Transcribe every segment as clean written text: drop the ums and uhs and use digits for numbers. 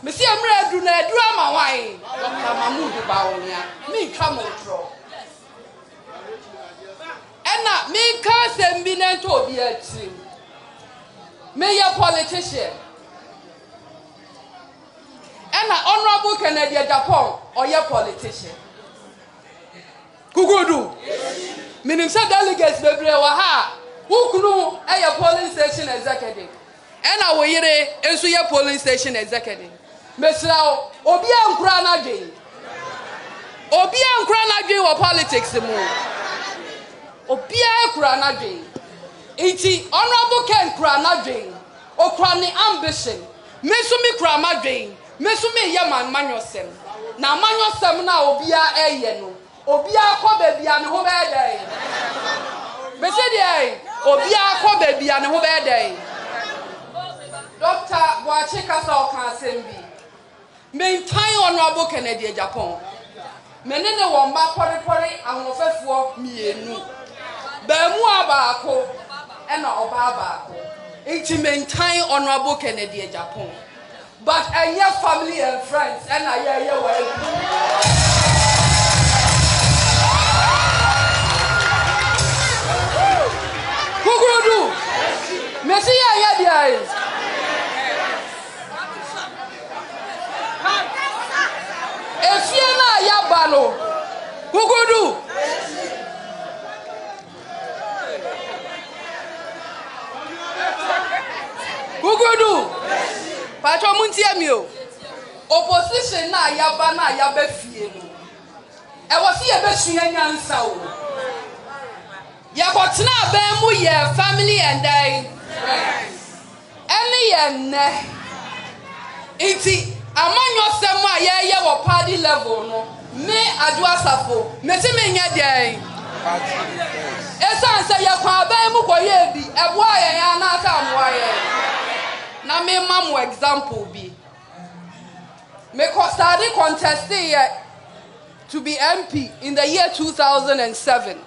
Me see amre du na edu ama wan. Dr. Mahamudu Bawumia. Me come control. Ena me ka se mbi na nto obi ati. Me ye politician. Ena honorable Ohene Agyapong or ye politician. Kugudu. Minim say delegates bebre wa ha. Who kunu a polling station executive. Ena wo yire enso ye polling station executive. Mesrao obi ankura na dwen. Obi ankura na dwen wo politics mu. Obi ankura na dwen. Iti honorable Ken kura na dwen. Okura ni ambition. Meso mi kura ma dwen. Meso mi ye man manyosem. Na manyosem na obi a eye no. Obi akọ baby a ne ho be dey. Me say dey obi akọ baby a ne ho be dey. Dr. Boache kasa o kan sembi. Maintain honorable Ohene Agyapong. Menene wo mba porepore ahofefo mienu. Ba mu abaako e na oba abaako. It maintain honorable Ohene Agyapong. But your family and friends and I who go do? Messi ya if you na ya balo, who go do? Who go do? Patro Muntiamio. Opposition na yaba na yabe fie no. E wasi ye be sua nyansa o. Ya kotena ben mu ye family and friends. Any ye ne. Iti amanyo semu a ye wo party level no. Me Adwoa Safo. Me ti me nya den. Esan se ye kwa ben mu koye bi. Eboa ye ya na asa amoa ye. Na me mamu example be. Me study contested to be MP in the year 2007.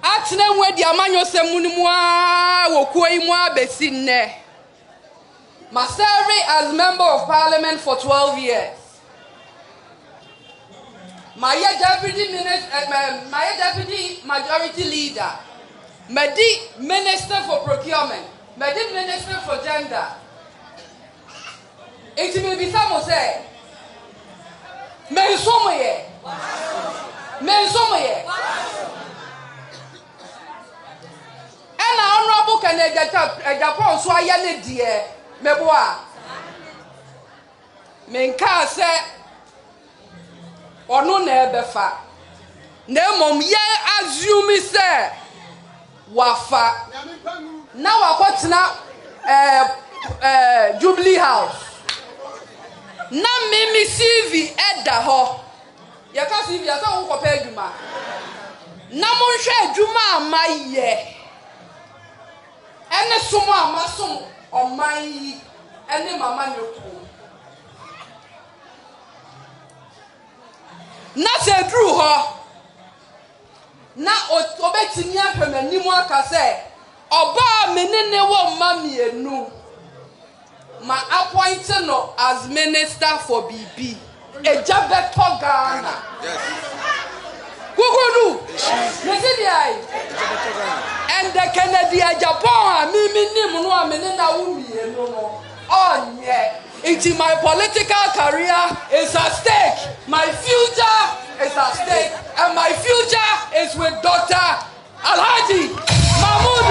Atene we di amanyo semunimu a wokuo imu abesi nne. Ma serve as member of parliament for 12 years. My deputy majority leader. My minister for procurement. My minister for gender. It may be some say, men somewhere. And honorable Ohene Agyapong so ayane die meboa. Menka say onu na ebefa. Na mom ye assume say wafa. Now I got Jubilee House. Now me CV edda ho. Ya ka CV ya so wo pay adwuma. Na mo hwe adwuma amaye. Ene somo amasom oman yi ene mama nyoku. Na se dru ho. Na obetimi apemanimu aka se Oba menene wo mamienu ma appointed no as minister for BB. Ejabeto Ghana. Yes. Kukudu. And the Ohene Agyapong mi no amenena wo mienu no. Oh yeah. It's my political career is at stake. My future is at stake. And my future is with Dr. Alhaji Mahamudu